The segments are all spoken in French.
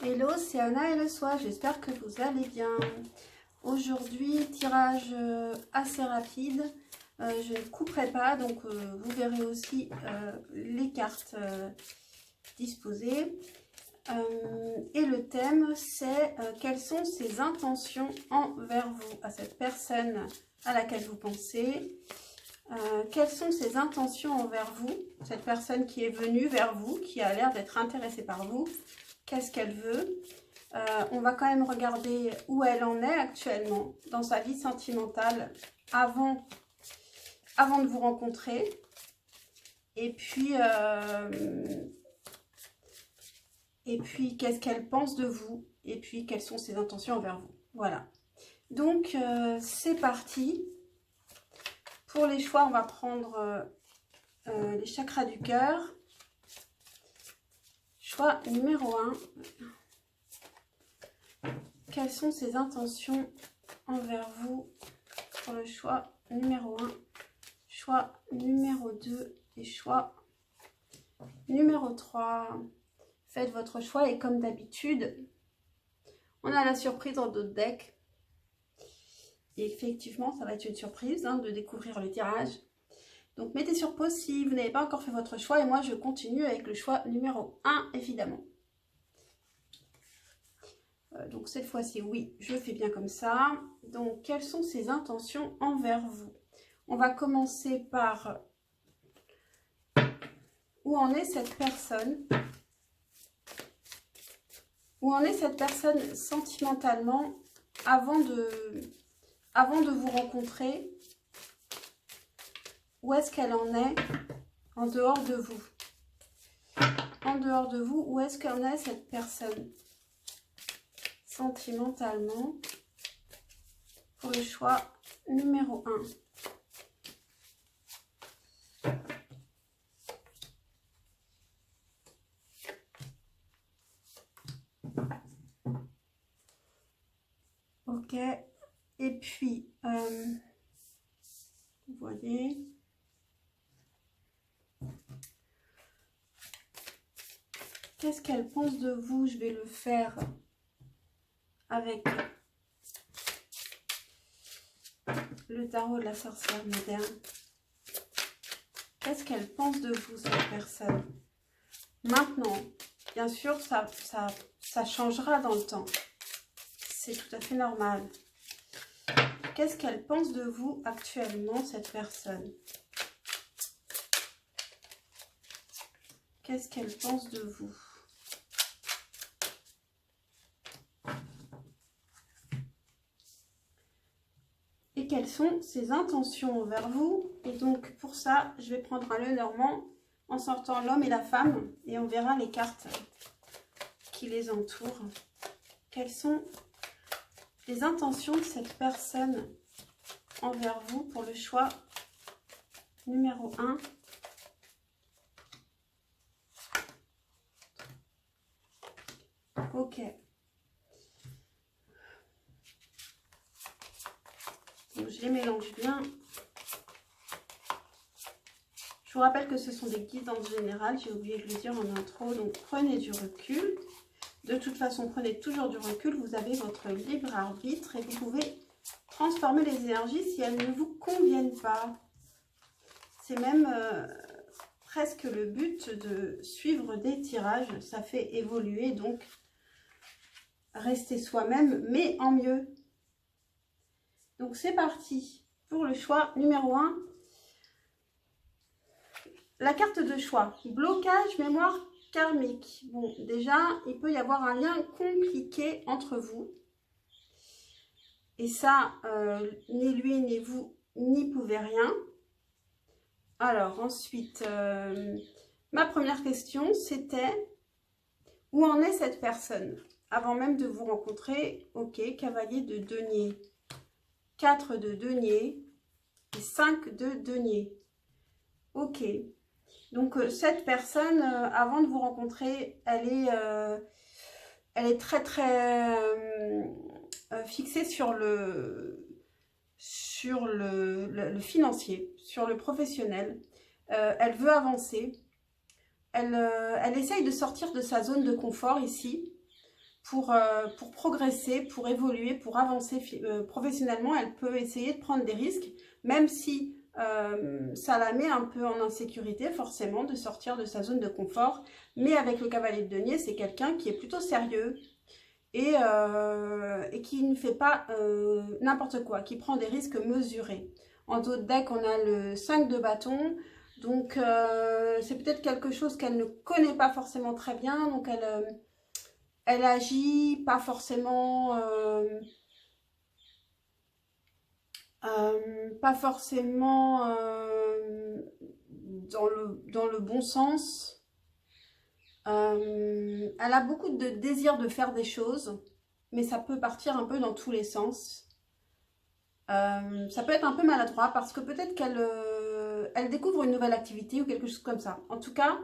Hello, c'est Anna et le soir, j'espère que vous allez bien. Aujourd'hui, tirage assez rapide, je ne couperai pas, donc vous verrez aussi les cartes disposées. Et le thème, c'est quelles sont ses intentions envers vous, à cette personne à laquelle vous pensez. Quelles sont ses intentions envers vous, cette personne qui est venue vers vous, qui a l'air d'être intéressée par vous. Qu'est-ce qu'elle veut? On va quand même regarder où elle en est actuellement dans sa vie sentimentale avant de vous rencontrer. Et puis qu'est-ce qu'elle pense de vous? Et puis, quelles sont ses intentions envers vous? Voilà. Donc, c'est parti. Pour les choix, on va prendre les chakras du cœur. Choix numéro 1. Quelles sont ses intentions envers vous pour le choix numéro 1, choix numéro 2 et choix numéro 3. Faites votre choix et comme d'habitude, on a la surprise dans d'autres decks. Et effectivement, ça va être une surprise de découvrir le tirage. Donc mettez sur pause si vous n'avez pas encore fait votre choix et moi je continue avec le choix numéro 1 évidemment. Donc cette fois-ci, oui, je fais bien comme ça. Donc quelles sont ses intentions envers vous? On va commencer par où en est cette personne? Où en est cette personne sentimentalement avant de vous rencontrer? Où est-ce qu'elle en est en dehors de vous? En dehors de vous, où est-ce qu'en est cette personne sentimentalement pour le choix numéro 1? Ok, et puis, vous voyez, qu'est-ce qu'elle pense de vous? Je vais le faire avec le tarot de la sorcière moderne. Qu'est-ce qu'elle pense de vous, cette personne? Maintenant, bien sûr, ça changera dans le temps. C'est tout à fait normal. Qu'est-ce qu'elle pense de vous actuellement, cette personne? Qu'est-ce qu'elle pense de vous? Et quelles sont ses intentions envers vous? Et donc, pour ça, je vais prendre un Lenormand en sortant l'homme et la femme. Et on verra les cartes qui les entourent. Quelles sont les intentions de cette personne envers vous pour le choix numéro 1? Ok. Donc, je les mélange bien. Je vous rappelle que ce sont des guidances générales. J'ai oublié de le dire en intro. Donc, prenez du recul. De toute façon, prenez toujours du recul. Vous avez votre libre arbitre et vous pouvez transformer les énergies si elles ne vous conviennent pas. C'est même presque le but de suivre des tirages. Ça fait évoluer, donc rester soi-même, mais en mieux. Donc c'est parti pour le choix numéro 1. La carte de choix, blocage, mémoire karmique. Bon, déjà, il peut y avoir un lien compliqué entre vous. Et ça, ni lui, ni vous, n'y pouvez rien. Alors, ensuite, ma première question, c'était où en est cette personne? Avant même de vous rencontrer, ok, cavalier de denier, 4 de denier et 5 de denier. Ok. Donc, cette personne, avant de vous rencontrer, elle est très, très fixée sur le financier, sur le professionnel. Elle veut avancer. Elle essaye de sortir de sa zone de confort ici pour progresser, pour évoluer, pour avancer professionnellement. Elle peut essayer de prendre des risques, même si ça la met un peu en insécurité, forcément, de sortir de sa zone de confort. Mais avec le cavalier de denier, c'est quelqu'un qui est plutôt sérieux et qui ne fait pas n'importe quoi, qui prend des risques mesurés. En dos de deck, on a le 5 de bâton. Donc, c'est peut-être quelque chose qu'elle ne connaît pas forcément très bien. Donc, elle agit pas forcément... dans le bon sens. Elle a beaucoup de désir de faire des choses, mais ça peut partir un peu dans tous les sens. Ça peut être un peu maladroit parce que peut-être qu'elle elle découvre une nouvelle activité ou quelque chose comme ça. En tout cas,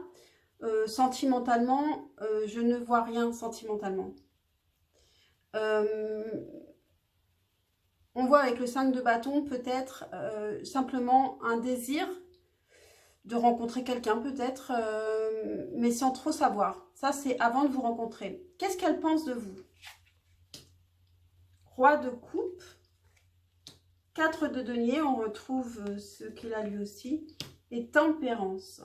sentimentalement, je ne vois rien sentimentalement. On voit avec le 5 de bâton peut-être simplement un désir de rencontrer quelqu'un peut-être, mais sans trop savoir. Ça, c'est avant de vous rencontrer. Qu'est-ce qu'elle pense de vous? Roi de coupe, 4 de denier, on retrouve ce qu'il a lui aussi, et tempérance.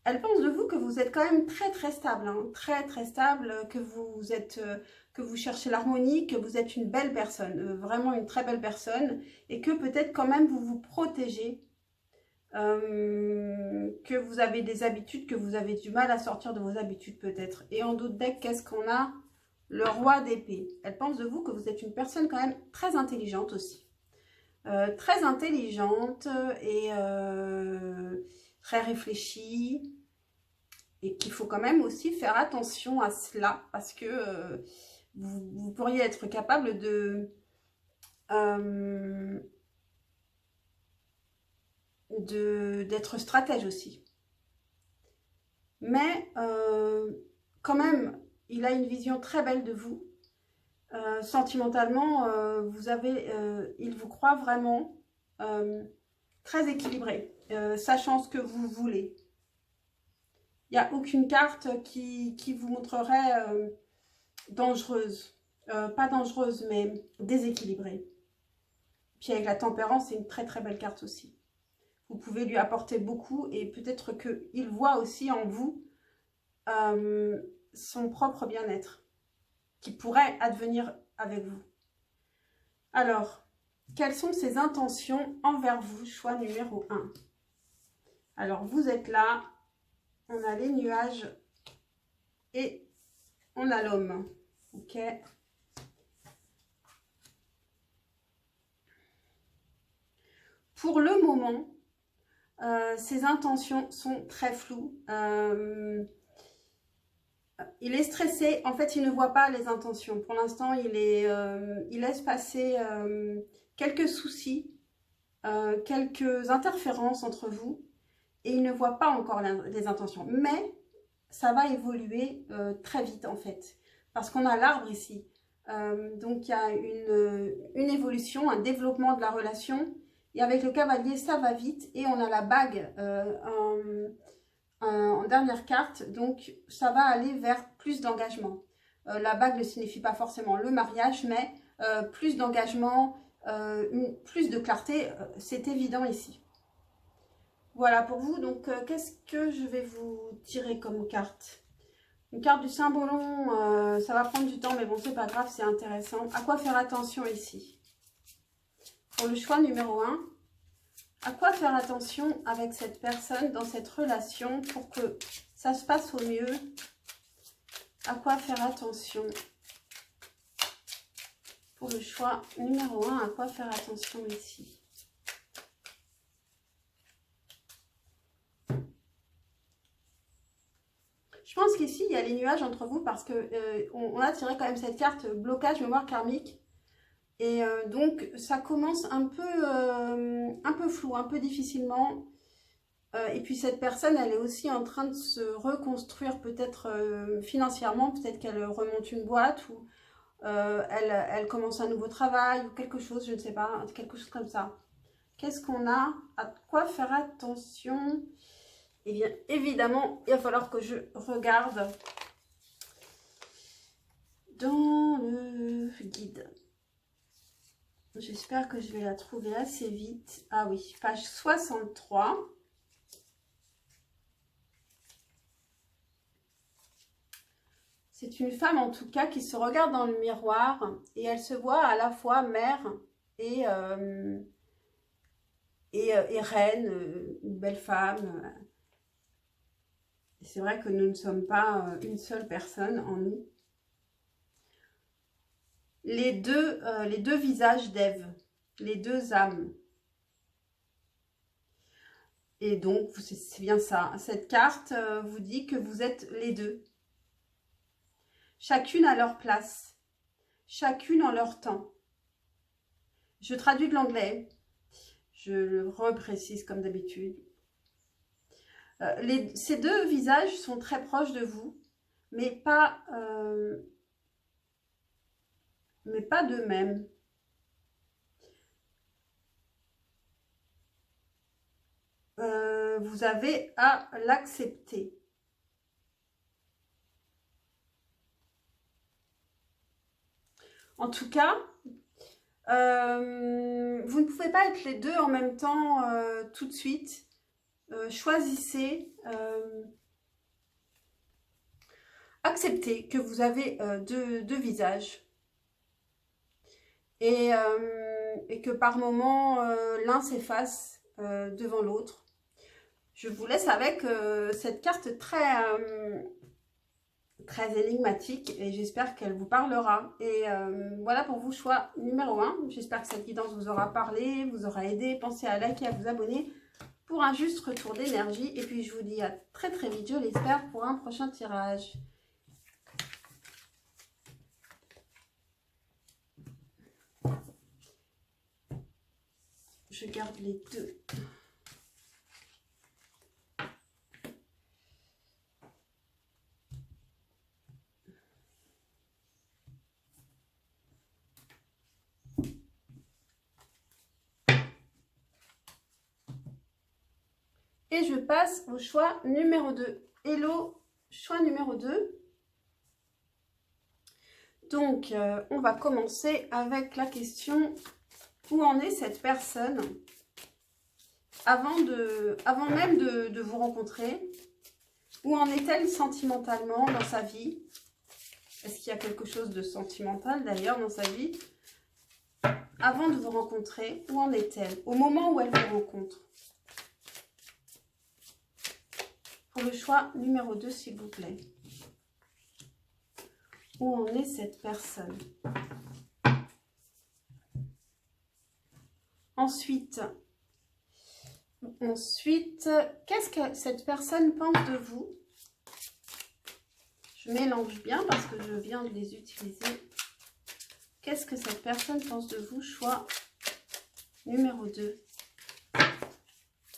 Elle pense de vous que vous êtes quand même très stable, hein, très stable, que vous cherchez l'harmonie, que vous êtes une belle personne, vraiment une très belle personne, et que peut-être quand même vous vous protégez, que vous avez des habitudes, que vous avez du mal à sortir de vos habitudes peut-être. Et en dos de deck, qu'est-ce qu'on a? Le roi d'épée. Elle pense de vous que vous êtes une personne quand même très intelligente aussi. Très intelligente et très réfléchie. Et qu'il faut quand même aussi faire attention à cela. Parce que vous pourriez être capable d'être stratège aussi. Mais quand même, il a une vision très belle de vous. Sentimentalement, il vous croit vraiment très équilibré, sachant ce que vous voulez. Il n'y a aucune carte qui vous montrerait dangereuse. Pas dangereuse, mais déséquilibrée. Puis avec la tempérance, c'est une très belle carte aussi. Vous pouvez lui apporter beaucoup et peut-être qu'il voit aussi en vous son propre bien-être qui pourrait advenir avec vous. Alors, quelles sont ses intentions envers vous? Choix numéro 1. Alors, vous êtes là, on a les nuages et on a l'homme. Ok. Pour le moment, ses intentions sont très floues. Il est stressé. En fait, il ne voit pas les intentions. Pour l'instant, il laisse passer quelques soucis, quelques interférences entre vous. Et il ne voit pas encore les intentions. Mais ça va évoluer très vite, en fait. Parce qu'on a l'arbre ici. Donc, il y a une évolution, un développement de la relation. Et avec le cavalier, ça va vite. Et on a la bague en dernière carte. Donc, ça va aller vers plus d'engagement. La bague ne signifie pas forcément le mariage, mais plus d'engagement, plus de clarté, c'est évident ici. Voilà pour vous. Donc, qu'est-ce que je vais vous tirer comme carte? Une carte du Saint-Baume, ça va prendre du temps, mais bon, c'est pas grave, c'est intéressant. À quoi faire attention ici? Pour le choix numéro 1, à quoi faire attention avec cette personne dans cette relation pour que ça se passe au mieux? À quoi faire attention? Pour le choix numéro 1, à quoi faire attention ici? Je pense qu'ici, il y a les nuages entre vous parce que on a tiré quand même cette carte blocage, mémoire karmique. Et donc, ça commence un peu flou, un peu difficilement. Et puis, cette personne, elle est aussi en train de se reconstruire peut-être financièrement. Peut-être qu'elle remonte une boîte ou elle commence un nouveau travail ou quelque chose, je ne sais pas, quelque chose comme ça. Qu'est-ce qu'on a? À quoi faire attention? Eh bien, évidemment, il va falloir que je regarde dans le guide. J'espère que je vais la trouver assez vite. Ah oui, page 63. C'est une femme en tout cas qui se regarde dans le miroir et elle se voit à la fois mère et reine, une belle femme. C'est vrai que nous ne sommes pas une seule personne en nous. Les deux visages d'Ève, les deux âmes. Et donc, c'est bien ça. Cette carte vous dit que vous êtes les deux. Chacune à leur place. Chacune en leur temps. Je traduis de l'anglais. Je le reprécise comme d'habitude. Ces deux visages sont très proches de vous, mais pas d'eux-mêmes. Vous avez à l'accepter. En tout cas, vous ne pouvez pas être les deux en même temps tout de suite. Choisissez, acceptez que vous avez deux visages et que par moment l'un s'efface devant l'autre. Je vous laisse avec cette carte très énigmatique et j'espère qu'elle vous parlera. Et voilà pour vous, choix numéro 1. J'espère que cette guidance vous aura parlé, vous aura aidé. Pensez à liker, à vous abonner pour un juste retour d'énergie. Et puis je vous dis à très très vite, je l'espère, pour un prochain tirage. Je garde les deux. Et je passe au choix numéro 2. Hello, choix numéro 2. Donc, on va commencer avec la question: où en est cette personne avant même de vous rencontrer? Où en est-elle sentimentalement dans sa vie? Est-ce qu'il y a quelque chose de sentimental d'ailleurs dans sa vie? Avant de vous rencontrer, où en est-elle? Au moment où elle vous rencontre? Pour le choix numéro 2, s'il vous plaît. Où en est cette personne? Ensuite, qu'est-ce que cette personne pense de vous? Je mélange bien parce que je viens de les utiliser. Qu'est-ce que cette personne pense de vous? Choix numéro 2.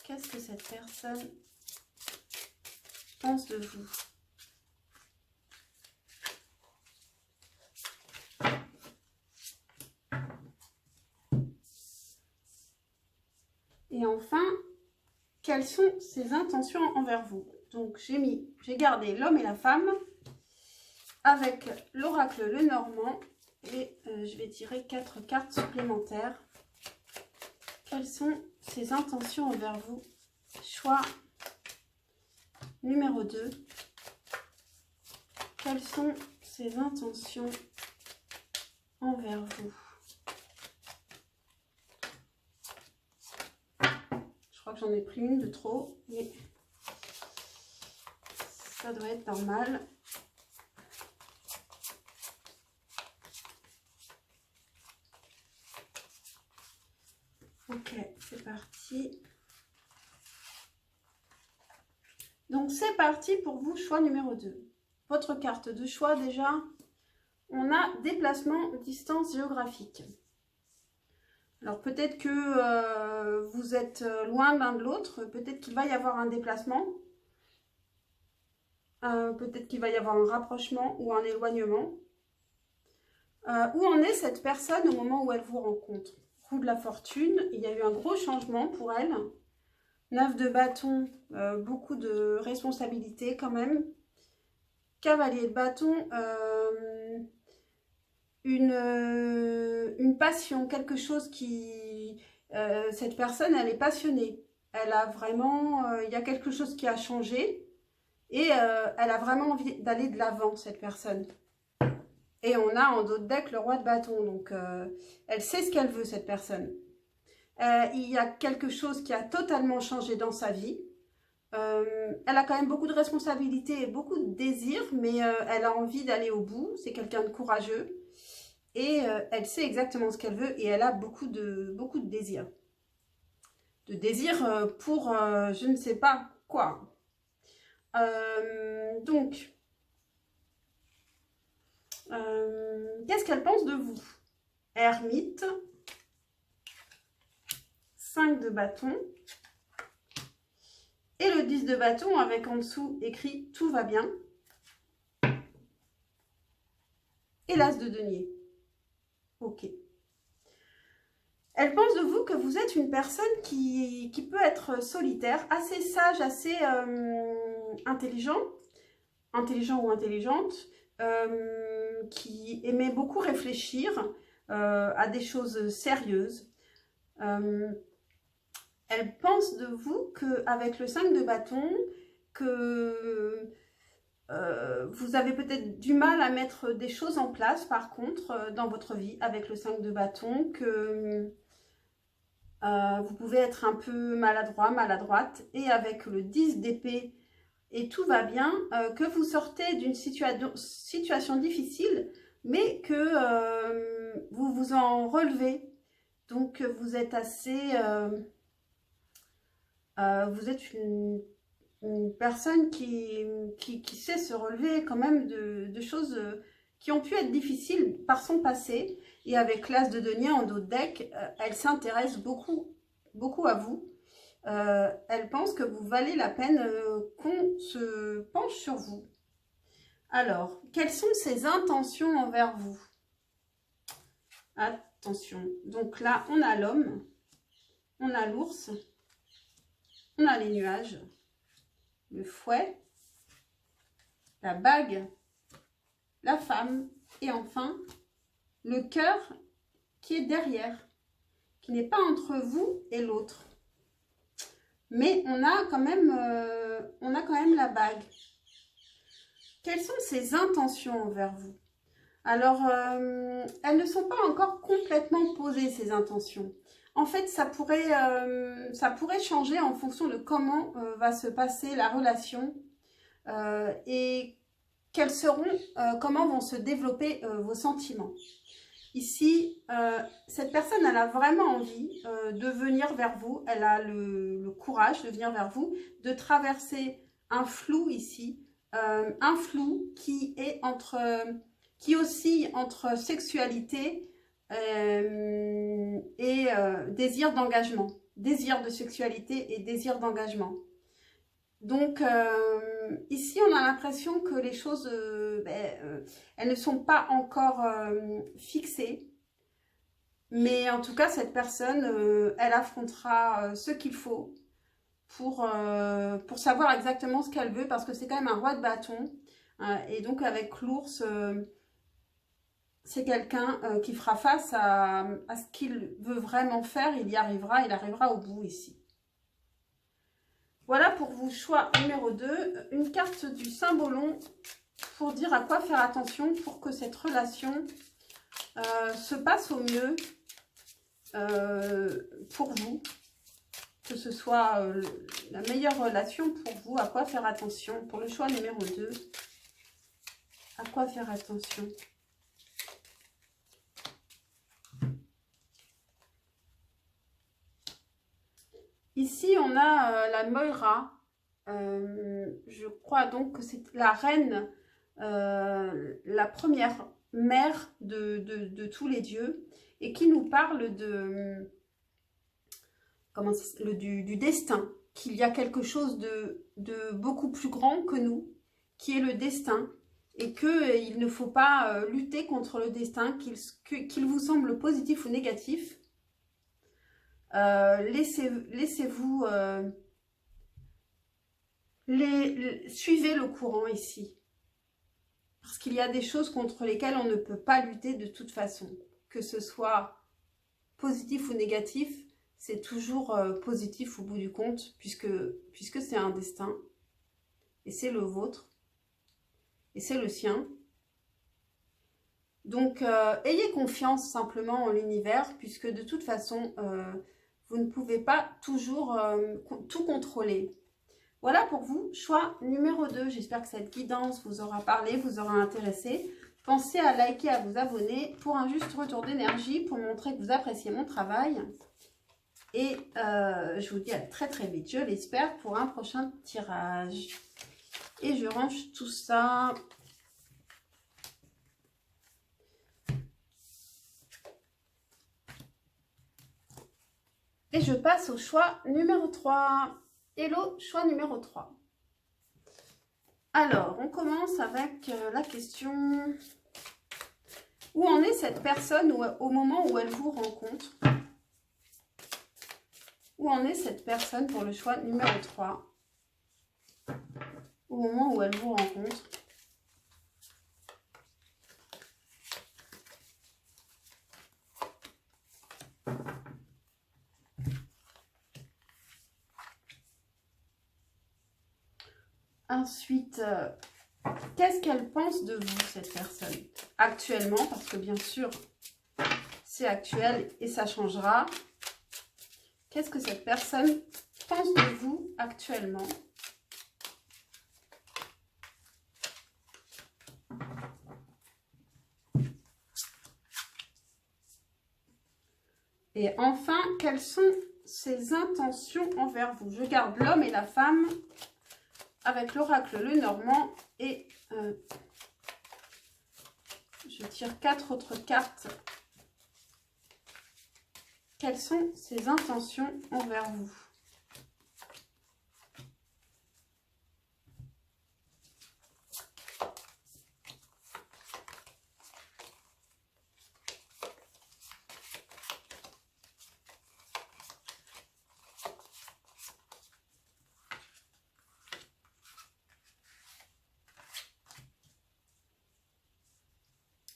Qu'est-ce que cette personne pense de vous? Et enfin, quelles sont ses intentions envers vous? Donc, j'ai gardé l'homme et la femme avec l'oracle Lenormand et je vais tirer 4 cartes supplémentaires. Quelles sont ses intentions envers vous? Choix numéro 2. Quelles sont ses intentions envers vous? Je crois que j'en ai pris une de trop, mais ça doit être normal. Ok, c'est parti. Donc, c'est parti pour vous, choix numéro 2. Votre carte de choix, déjà, on a déplacement, distance géographique. Alors, peut-être que vous êtes loin l'un de l'autre. Peut-être qu'il va y avoir un déplacement. Peut-être qu'il va y avoir un rapprochement ou un éloignement. Où en est cette personne au moment où elle vous rencontre? Roue de la fortune, il y a eu un gros changement pour elle. 9 de bâton, beaucoup de responsabilités quand même. Cavalier de bâton, une passion, quelque chose qui... cette personne, elle est passionnée. Elle a vraiment... il y a quelque chose qui a changé et elle a vraiment envie d'aller de l'avant, cette personne. Et on a en dos de deck le roi de bâton. Donc, elle sait ce qu'elle veut, cette personne. Il y a quelque chose qui a totalement changé dans sa vie. Elle a quand même beaucoup de responsabilités et beaucoup de désirs, mais elle a envie d'aller au bout. C'est quelqu'un de courageux. Et elle sait exactement ce qu'elle veut et elle a beaucoup de désirs. De désirs pour je ne sais pas quoi. Donc, qu'est-ce qu'elle pense de vous? Ermite, 5 de bâton et le 10 de bâton avec en dessous écrit « Tout va bien » et l'as de denier. Ok. Elle pense de vous que vous êtes une personne qui peut être solitaire, assez sage, assez intelligent ou intelligente, qui aimait beaucoup réfléchir à des choses sérieuses. Elle pense de vous qu'avec le 5 de bâton, que vous avez peut-être du mal à mettre des choses en place, par contre, dans votre vie, avec le 5 de bâton, que vous pouvez être un peu maladroit, maladroite, et avec le 10 d'épée, et tout va bien, que vous sortez d'une situation difficile, mais que vous vous en relevez. Donc, vous êtes assez... vous êtes une personne qui sait se relever quand même de choses qui ont pu être difficiles par son passé. Et avec l'as de denier en dos de deck, elle s'intéresse beaucoup à vous. Elle pense que vous valez la peine qu'on se penche sur vous. Alors, quelles sont ses intentions envers vous? Attention. Donc là, on a l'homme, on a l'ours, on a les nuages, le fouet, la bague, la femme et enfin le cœur qui est derrière, qui n'est pas entre vous et l'autre. Mais on a quand même la bague. Quelles sont ses intentions envers vous? Alors, elles ne sont pas encore complètement posées, ces intentions. En fait, ça pourrait changer en fonction de comment va se passer la relation et comment vont se développer vos sentiments. Ici, cette personne, elle a vraiment envie de venir vers vous. Elle a le courage de venir vers vous, de traverser un flou ici. Un flou qui oscille entre sexualité et désir d'engagement. Désir de sexualité et désir d'engagement. Donc, ici, on a l'impression que les choses, elles ne sont pas encore fixées. Mais en tout cas, cette personne, elle affrontera ce qu'il faut pour savoir exactement ce qu'elle veut. Parce que c'est quand même un roi de bâton. Et donc, avec l'ours, c'est quelqu'un qui fera face à ce qu'il veut vraiment faire. Il y arrivera, il arrivera au bout ici. Voilà pour vos choix numéro 2, une carte du Symbolon pour dire à quoi faire attention pour que cette relation se passe au mieux pour vous, que ce soit la meilleure relation pour vous, à quoi faire attention pour le choix numéro 2, à quoi faire attention. Ici, on a la Moira. Je crois donc que c'est la reine, la première mère de tous les dieux, et qui nous parle du destin, qu'il y a quelque chose de beaucoup plus grand que nous, qui est le destin, et qu'il ne faut pas lutter contre le destin, qu'il vous semble positif ou négatif. Laissez-vous, suivez le courant ici. Parce qu'il y a des choses contre lesquelles on ne peut pas lutter de toute façon. Que ce soit positif ou négatif, c'est toujours positif au bout du compte, puisque c'est un destin. Et c'est le vôtre. Et c'est le sien. Donc, ayez confiance simplement en l'univers, puisque de toute façon, vous ne pouvez pas toujours tout contrôler. Voilà pour vous, choix numéro 2. J'espère que cette guidance vous aura parlé, vous aura intéressé. Pensez à liker, à vous abonner pour un juste retour d'énergie, pour montrer que vous appréciez mon travail. Et je vous dis à très très vite, je l'espère, pour un prochain tirage. Et je range tout ça. Et je passe au choix numéro 3. Hello, choix numéro 3. Alors, on commence avec la question. Où en est cette personne au moment où elle vous rencontre? Où en est cette personne pour le choix numéro 3? Au moment où elle vous rencontre. Ensuite, qu'est-ce qu'elle pense de vous, cette personne, actuellement? Parce que bien sûr, c'est actuel et ça changera. Qu'est-ce que cette personne pense de vous actuellement? Et enfin, quelles sont ses intentions envers vous? Je garde l'homme et la femme avec l'oracle Lenormand et je tire 4 autres cartes. Quelles sont ses intentions envers vous?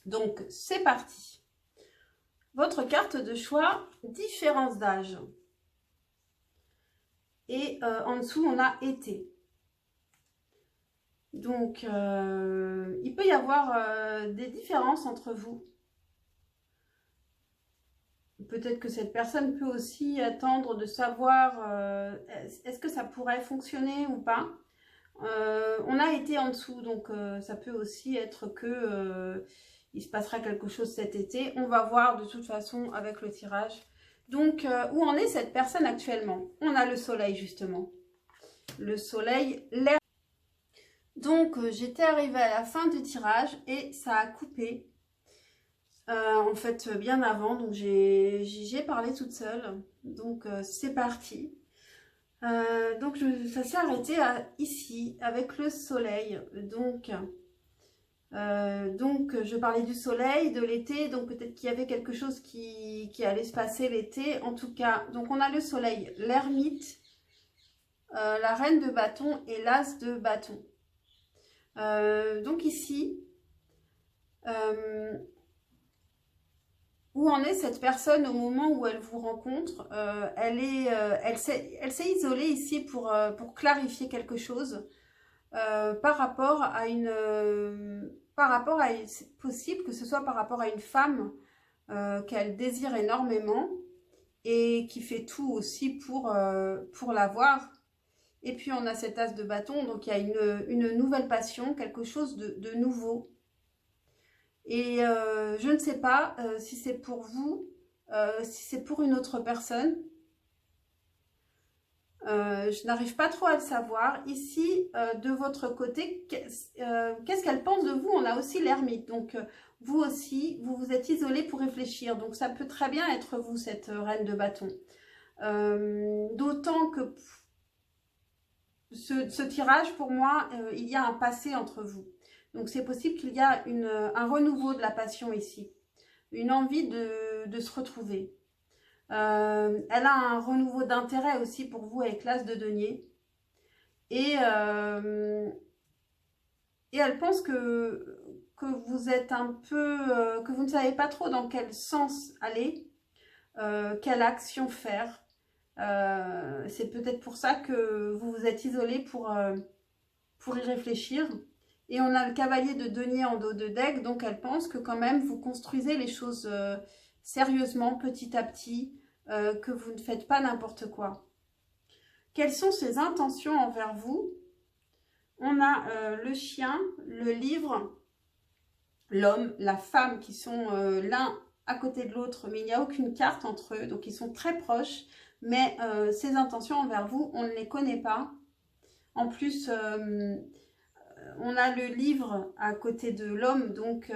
Donc, c'est parti. Votre carte de choix, différence d'âge. Et en dessous, on a été. Donc, il peut y avoir des différences entre vous. Peut-être que cette personne peut aussi attendre de savoir est-ce que ça pourrait fonctionner ou pas. On a été en dessous, donc ça peut aussi être que il se passera quelque chose cet été. On va voir de toute façon avec le tirage. Donc, où en est cette personne actuellement? On a le soleil, justement. Le soleil, l'air. Donc, j'étais arrivée à la fin du tirage et ça a coupé. En fait, bien avant. Donc, j'ai parlé toute seule. Donc, c'est parti. Donc, ça s'est arrêté ici, avec le soleil. Donc, je parlais du soleil, de l'été, donc peut-être qu'il y avait quelque chose qui allait se passer l'été. En tout cas, donc on a le soleil, l'ermite, la reine de bâton et l'as de bâton. Donc ici, où en est cette personne au moment où elle vous rencontre? Elle s'est isolée ici pour clarifier quelque chose. Par rapport à c'est possible que ce soit par rapport à une femme qu'elle désire énormément et qui fait tout aussi pour l'avoir. Et puis on a cet as de bâton, donc il y a une nouvelle passion, quelque chose de nouveau. Et je ne sais pas si c'est pour vous, si c'est pour une autre personne. Je n'arrive pas trop à le savoir. Ici, de votre côté, qu'est-ce qu'elle pense de vous? On a aussi l'ermite. Donc, vous aussi, vous vous êtes isolé pour réfléchir. Donc, ça peut très bien être vous, cette reine de bâton. D'autant que ce tirage, pour moi, il y a un passé entre vous. Donc, c'est possible qu'il y a un renouveau de la passion ici. Une envie de se retrouver. Elle a un renouveau d'intérêt aussi pour vous avec l'as de denier. Et et elle pense que vous êtes un peu, que vous ne savez pas trop dans quel sens aller, quelle action faire. C'est peut-être pour ça que vous vous êtes isolé pour y réfléchir. Et on a le cavalier de denier en dos de deck, donc elle pense que quand même vous construisez les choses sérieusement, petit à petit, que vous ne faites pas n'importe quoi. Quelles sont ses intentions envers vous? On a le chien, le livre, l'homme, la femme qui sont l'un à côté de l'autre, mais il n'y a aucune carte entre eux, donc ils sont très proches, mais ses intentions envers vous, on ne les connaît pas. En plus, on a le livre à côté de l'homme, donc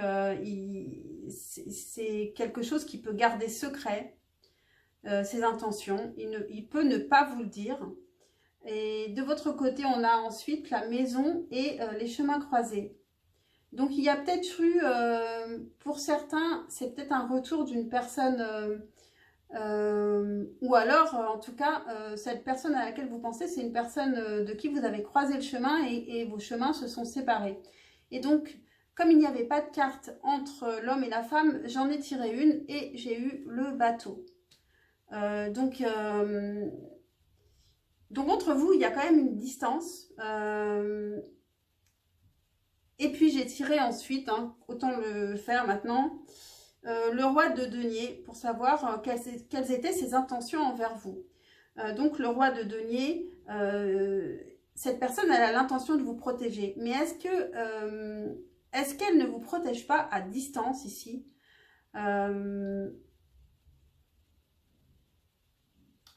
c'est quelque chose qui peut garder secret, ses intentions. Il peut ne pas vous le dire. Et de votre côté, on a ensuite la maison et les chemins croisés. Donc, il y a peut-être eu, pour certains, c'est peut-être un retour d'une personne, ou alors, en tout cas, cette personne à laquelle vous pensez, c'est une personne de qui vous avez croisé le chemin et vos chemins se sont séparés. Et donc, comme il n'y avait pas de carte entre l'homme et la femme, j'en ai tiré une et j'ai eu le bateau. Donc, entre vous, il y a quand même une distance. Et puis, j'ai tiré ensuite, hein, autant le faire maintenant, le roi de denier pour savoir quelles étaient ses intentions envers vous. Donc, le roi de denier, cette personne, elle a l'intention de vous protéger. Mais est-ce qu'elle ne vous protège pas à distance ici?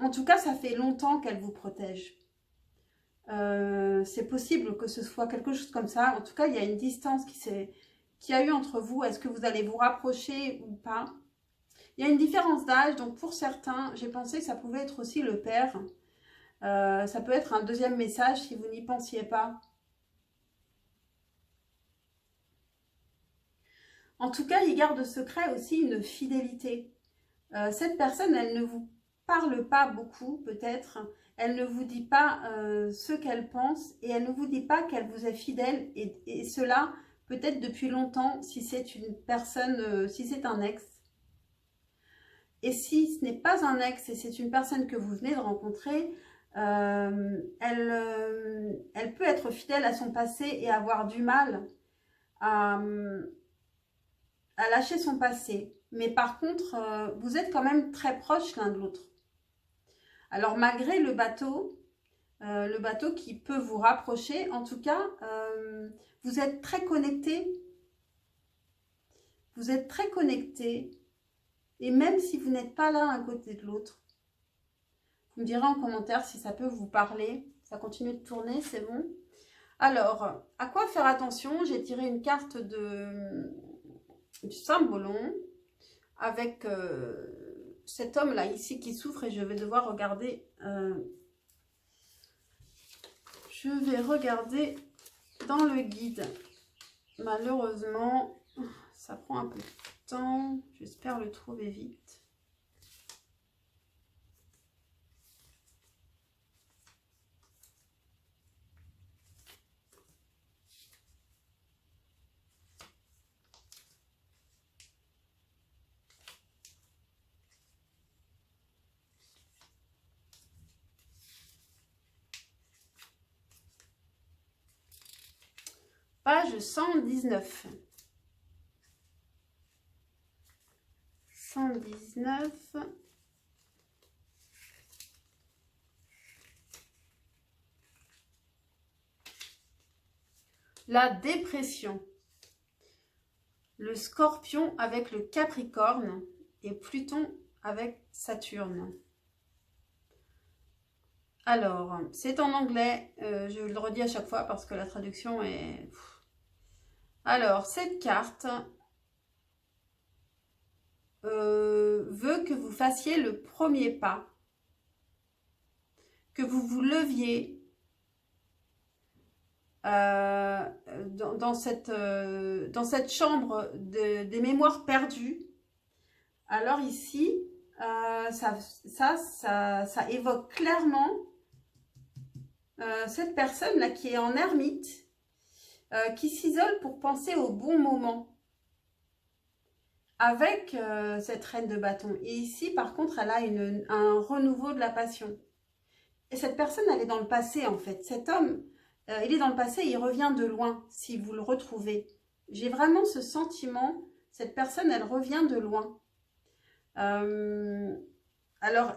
En tout cas, ça fait longtemps qu'elle vous protège. C'est possible que ce soit quelque chose comme ça. En tout cas, il y a une distance qui a eu entre vous. Est-ce que vous allez vous rapprocher ou pas? Il y a une différence d'âge. Donc, pour certains, j'ai pensé que ça pouvait être aussi le père. Ça peut être un deuxième message si vous n'y pensiez pas. En tout cas, il garde secret aussi une fidélité. Cette personne, elle ne vous parle pas beaucoup, peut-être. Elle ne vous dit pas ce qu'elle pense et elle ne vous dit pas qu'elle vous est fidèle. Et cela, peut-être depuis longtemps, si c'est une personne, si c'est un ex. Et si ce n'est pas un ex et c'est une personne que vous venez de rencontrer, elle peut être fidèle à son passé et avoir du mal à lâcher son passé. Mais par contre, vous êtes quand même très proches l'un de l'autre. Alors malgré le bateau qui peut vous rapprocher, en tout cas, vous êtes très connectés. Vous êtes très connectés. Et même si vous n'êtes pas l'un à côté de l'autre, vous me direz en commentaire si ça peut vous parler. Ça continue de tourner, c'est bon. Alors, à quoi faire attention? J'ai tiré une carte du Saint-Bolon avec cet homme-là ici qui souffre et je vais devoir regarder. Je vais regarder dans le guide. Malheureusement, ça prend un peu de temps. J'espère le trouver vite. Page 119. 119. La dépression. Le Scorpion avec le Capricorne et Pluton avec Saturne. Alors, c'est en anglais, je le redis à chaque fois parce que la traduction est... Alors, cette carte veut que vous fassiez le premier pas, que vous vous leviez dans cette chambre des mémoires perdues. Alors ici, ça évoque clairement cette personne-là qui est en ermite qui s'isole pour penser au bon moment avec cette reine de bâton. Et ici, par contre, elle a un renouveau de la passion. Et cette personne, elle est dans le passé, en fait. Cet homme, il est dans le passé, il revient de loin, si vous le retrouvez. J'ai vraiment ce sentiment, cette personne, elle revient de loin. Alors,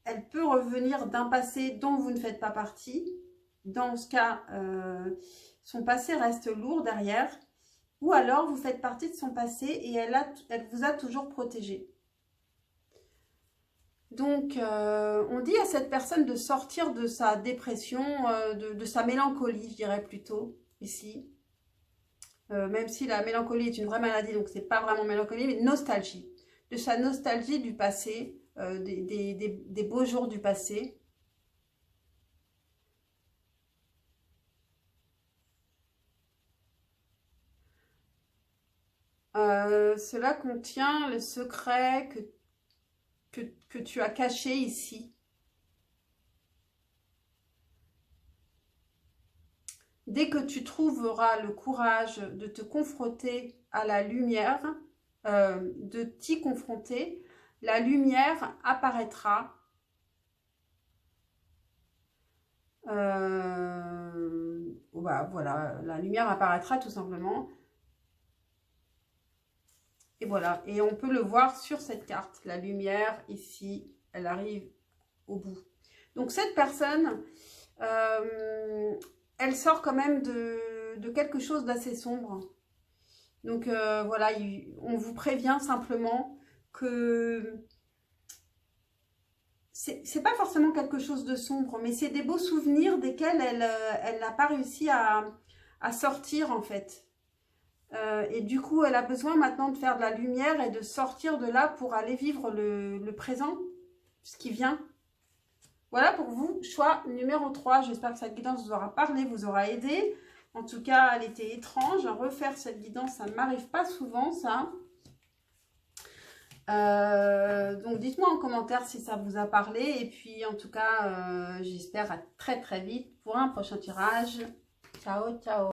elle peut revenir d'un passé dont vous ne faites pas partie. Dans ce cas, son passé reste lourd derrière. Ou alors, vous faites partie de son passé et elle vous a toujours protégé. Donc, on dit à cette personne de sortir de sa dépression, de sa mélancolie, je dirais plutôt, ici. Même si la mélancolie est une vraie maladie, donc c'est pas vraiment mélancolie, mais nostalgie. De sa nostalgie du passé, des beaux jours du passé. Cela contient le secret que tu as caché ici. Dès que tu trouveras le courage de te confronter à la lumière, de t'y confronter, la lumière apparaîtra. Bah, voilà, la lumière apparaîtra tout simplement. Et voilà, et on peut le voir sur cette carte. La lumière, ici, elle arrive au bout. Donc cette personne, elle sort quand même de quelque chose d'assez sombre. Donc voilà, on vous prévient simplement que c'est pas forcément quelque chose de sombre, mais c'est des beaux souvenirs desquels elle n'a pas réussi à sortir en fait. Et du coup, elle a besoin maintenant de faire de la lumière et de sortir de là pour aller vivre le présent, ce qui vient. Voilà pour vous, choix numéro 3. J'espère que cette guidance vous aura parlé, vous aura aidé. En tout cas, elle était étrange. Refaire cette guidance, ça ne m'arrive pas souvent, ça. Donc, dites-moi en commentaire si ça vous a parlé. Et puis, en tout cas, j'espère à très très vite pour un prochain tirage. Ciao, ciao.